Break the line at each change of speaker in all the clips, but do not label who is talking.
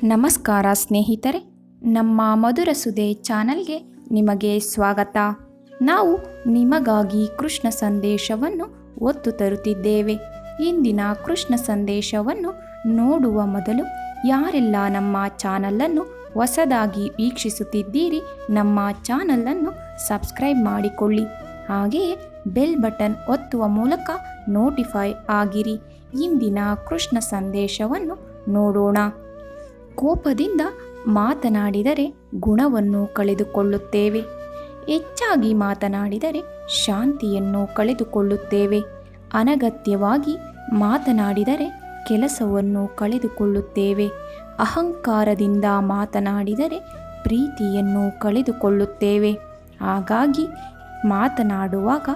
ನಮಸ್ಕಾರ ಸ್ನೇಹಿತರೆ, ನಮ್ಮ ಮಧುರ ಸುಧೆ ಚಾನಲ್ಗೆ ನಿಮಗೆ ಸ್ವಾಗತ. ನಾವು ನಿಮಗಾಗಿ ಕೃಷ್ಣ ಸಂದೇಶವನ್ನು ಒತ್ತು ತರುತ್ತಿದ್ದೇವೆ. ಇಂದಿನ ಕೃಷ್ಣ ಸಂದೇಶವನ್ನು ನೋಡುವ ಮೊದಲು ಯಾರೆಲ್ಲ ನಮ್ಮ ಚಾನಲನ್ನು ಹೊಸದಾಗಿ ವೀಕ್ಷಿಸುತ್ತಿದ್ದೀರಿ, ನಮ್ಮ ಚಾನಲನ್ನು ಸಬ್ಸ್ಕ್ರೈಬ್ ಮಾಡಿಕೊಳ್ಳಿ. ಹಾಗೆಯೇ ಬೆಲ್ ಬಟನ್ ಒತ್ತುವ ಮೂಲಕ ನೋಟಿಫೈ ಆಗಿರಿ. ಇಂದಿನ ಕೃಷ್ಣ ಸಂದೇಶವನ್ನು ನೋಡೋಣ. ಕೋಪದಿಂದ ಮಾತನಾಡಿದರೆ ಗುಣವನ್ನು ಕಳೆದುಕೊಳ್ಳುತ್ತೇವೆ. ಹೆಚ್ಚಾಗಿ ಮಾತನಾಡಿದರೆ ಶಾಂತಿಯನ್ನು ಕಳೆದುಕೊಳ್ಳುತ್ತೇವೆ. ಅನಗತ್ಯವಾಗಿ ಮಾತನಾಡಿದರೆ ಕೆಲಸವನ್ನು ಕಳೆದುಕೊಳ್ಳುತ್ತೇವೆ. ಅಹಂಕಾರದಿಂದ ಮಾತನಾಡಿದರೆ ಪ್ರೀತಿಯನ್ನು ಕಳೆದುಕೊಳ್ಳುತ್ತೇವೆ. ಹಾಗಾಗಿ ಮಾತನಾಡುವಾಗ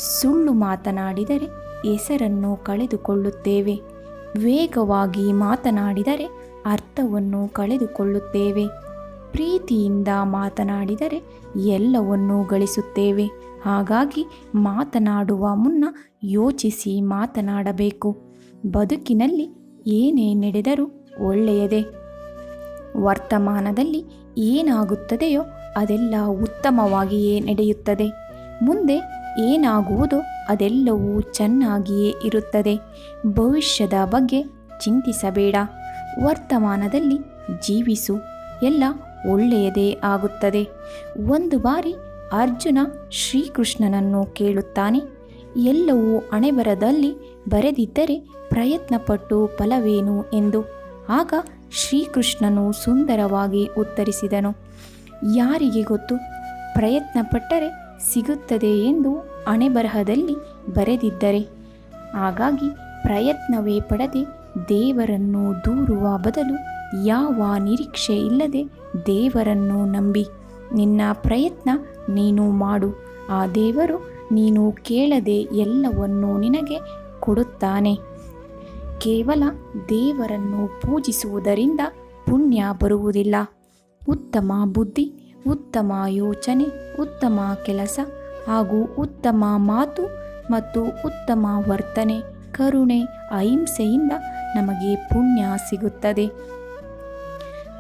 ಸುಳ್ಳು ಮಾತನಾಡಿದರೆ ಹೆಸರನ್ನು ಕಳೆದುಕೊಳ್ಳುತ್ತೇವೆ. ವೇಗವಾಗಿ ಮಾತನಾಡಿದರೆ ಅರ್ಥವನ್ನು ಕಳೆದುಕೊಳ್ಳುತ್ತೇವೆ. ಪ್ರೀತಿಯಿಂದ ಮಾತನಾಡಿದರೆ ಎಲ್ಲವನ್ನೂ ಗಳಿಸುತ್ತೇವೆ. ಹಾಗಾಗಿ ಮಾತನಾಡುವ ಮುನ್ನ ಯೋಚಿಸಿ ಮಾತನಾಡಬೇಕು. ಬದುಕಿನಲ್ಲಿ ಏನೇ ನಡೆದರೂ ಒಳ್ಳೆಯದೇ. ವರ್ತಮಾನದಲ್ಲಿ ಏನಾಗುತ್ತದೆಯೋ ಅದೆಲ್ಲ ಉತ್ತಮವಾಗಿಯೇ ನಡೆಯುತ್ತದೆ. ಮುಂದೆ ಏನಾಗುವುದೋ ಅದೆಲ್ಲವೂ ಚೆನ್ನಾಗಿಯೇ ಇರುತ್ತದೆ. ಭವಿಷ್ಯದ ಬಗ್ಗೆ ಚಿಂತಿಸಬೇಡ. ವರ್ತಮಾನದಲ್ಲಿ ಜೀವಿಸು, ಎಲ್ಲ ಒಳ್ಳೆಯದೇ ಆಗುತ್ತದೆ. ಒಂದು ಬಾರಿ ಅರ್ಜುನ ಶ್ರೀಕೃಷ್ಣನನ್ನು ಕೇಳುತ್ತಾನೆ, ಎಲ್ಲವೂ ಹಣೆಬರಹದಲ್ಲಿ ಬರೆದಿದ್ದರೆ ಪ್ರಯತ್ನಪಟ್ಟು ಫಲವೇನು ಎಂದು. ಆಗ ಶ್ರೀಕೃಷ್ಣನು ಸುಂದರವಾಗಿ ಉತ್ತರಿಸಿದನು, ಯಾರಿಗೆ ಗೊತ್ತು, ಪ್ರಯತ್ನಪಟ್ಟರೆ ಸಿಗುತ್ತದೆ ಎಂದು ಹಣೆಬರಹದಲ್ಲಿ ಬರೆದಿದ್ದರೆ. ಹಾಗಾಗಿ ಪ್ರಯತ್ನವೇ ಪಡದೆ ದೇವರನ್ನು ದೂರುವ ಬದಲು ಯಾವ ನಿರೀಕ್ಷೆ ಇಲ್ಲದೆ ದೇವರನ್ನು ನಂಬಿ ನಿನ್ನ ಪ್ರಯತ್ನ ನೀನು ಮಾಡು. ಆ ದೇವರು ನೀನು ಕೇಳದೆ ಎಲ್ಲವನ್ನೂ ನಿನಗೆ ಕೊಡುತ್ತಾನೆ. ಕೇವಲ ದೇವರನ್ನು ಪೂಜಿಸುವುದರಿಂದ ಪುಣ್ಯ ಬರುವುದಿಲ್ಲ. ಉತ್ತಮ ಬುದ್ಧಿ, ಉತ್ತಮ ಯೋಚನೆ, ಉತ್ತಮ ಕೆಲಸ ಹಾಗೂ ಉತ್ತಮ ಮಾತು ಮತ್ತು ಉತ್ತಮ ವರ್ತನೆ, ಕರುಣೆ, ಅಹಿಂಸೆಯಿಂದ ನಮಗೆ ಪುಣ್ಯ ಸಿಗುತ್ತದೆ.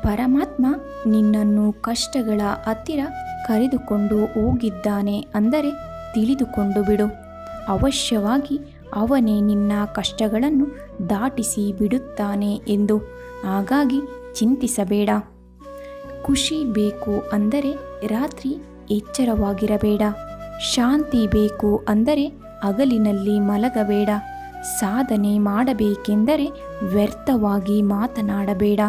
ಪರಮಾತ್ಮ ನಿನ್ನನ್ನು ಕಷ್ಟಗಳ ಹತ್ತಿರ ಕರೆದುಕೊಂಡು ಹೋಗಿದ್ದಾನೆ ಅಂದರೆ ತಿಳಿದುಕೊಂಡು ಬಿಡು. ಅವಶ್ಯವಾಗಿ ಅವನೇ ನಿನ್ನ ಕಷ್ಟಗಳನ್ನು ದಾಟಿಸಿ ಬಿಡುತ್ತಾನೆ ಎಂದು. ಹಾಗಾಗಿ ಚಿಂತಿಸಬೇಡ. ಖುಷಿ ಬೇಕು ಅಂದರೆ ರಾತ್ರಿ ಎಚ್ಚರವಾಗಿರಬೇಡ. ಶಾಂತಿ ಬೇಕು ಅಂದರೆ ಹಗಲಿನಲ್ಲಿ ಮಲಗಬೇಡ. ಸಾಧನೆ ಮಾಡಬೇಕೆಂದರೆ ವ್ಯರ್ಥವಾಗಿ ಮಾತನಾಡಬೇಡ.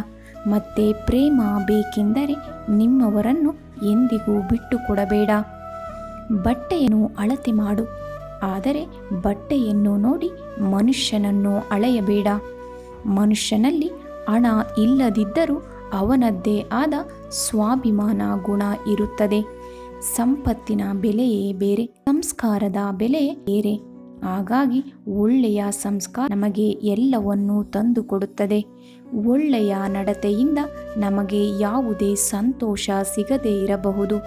ಮತ್ತೆ ಪ್ರೇಮ ಬೇಕೆಂದರೆ ನಿಮ್ಮವರನ್ನು ಎಂದಿಗೂ ಬಿಟ್ಟು ಕೊಡಬೇಡ. ಬಟ್ಟೆಯನ್ನು ಅಳತೆ ಮಾಡು, ಆದರೆ ಬಟ್ಟೆಯನ್ನು ನೋಡಿ ಮನುಷ್ಯನನ್ನು ಅಳೆಯಬೇಡ. ಮನುಷ್ಯನಲ್ಲಿ ಹಣ ಇಲ್ಲದಿದ್ದರೂ ಅವನದ್ದೇ ಆದ ಸ್ವಾಭಿಮಾನ ಗುಣ ಇರುತ್ತದೆ. ಸಂಪತ್ತಿನ ಬೆಲೆಯೇ ಬೇರೆ, ಸಂಸ್ಕಾರದ ಬೆಲೆಯೇ ಬೇರೆ. ಹಾಗಾಗಿ ಒಳ್ಳೆಯ ಸಂಸ್ಕಾರ ನಮಗೆ ಎಲ್ಲವನ್ನೂ ತಂದುಕೊಡುತ್ತದೆ. ಒಳ್ಳೆಯ ನಡತೆಯಿಂದ ನಮಗೆ ಯಾವುದೇ ಸಂತೋಷ ಸಿಗದೇ ಇರಬಹುದು,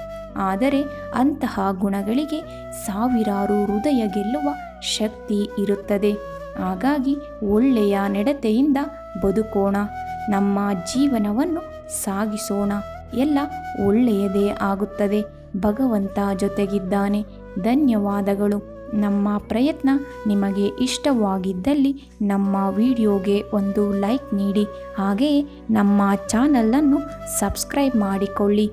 ಆದರೆ ಅಂತಹ ಗುಣಗಳಿಗೆ ಸಾವಿರಾರು ಹೃದಯ ಗೆಲ್ಲುವ ಶಕ್ತಿ ಇರುತ್ತದೆ. ಹಾಗಾಗಿ ಒಳ್ಳೆಯ ನಡತೆಯಿಂದ ಬದುಕೋಣ, ನಮ್ಮ ಜೀವನವನ್ನು ಸಾಗಿಸೋಣ. ಎಲ್ಲ ಒಳ್ಳೆಯದೇ ಆಗುತ್ತದೆ. ಭಗವಂತ ಜೊತೆಗಿದ್ದಾನೆ. ಧನ್ಯವಾದಗಳು. ನಮ್ಮ ಪ್ರಯತ್ನ ನಿಮಗೆ ಇಷ್ಟವಾಗಿದ್ದಲ್ಲಿ ನಮ್ಮ ವಿಡಿಯೋಗೆ ಒಂದು ಲೈಕ್ ನೀಡಿ. ಹಾಗೆಯೇ ನಮ್ಮ ಚಾನಲನ್ನು ಸಬ್ಸ್ಕ್ರೈಬ್ ಮಾಡಿಕೊಳ್ಳಿ.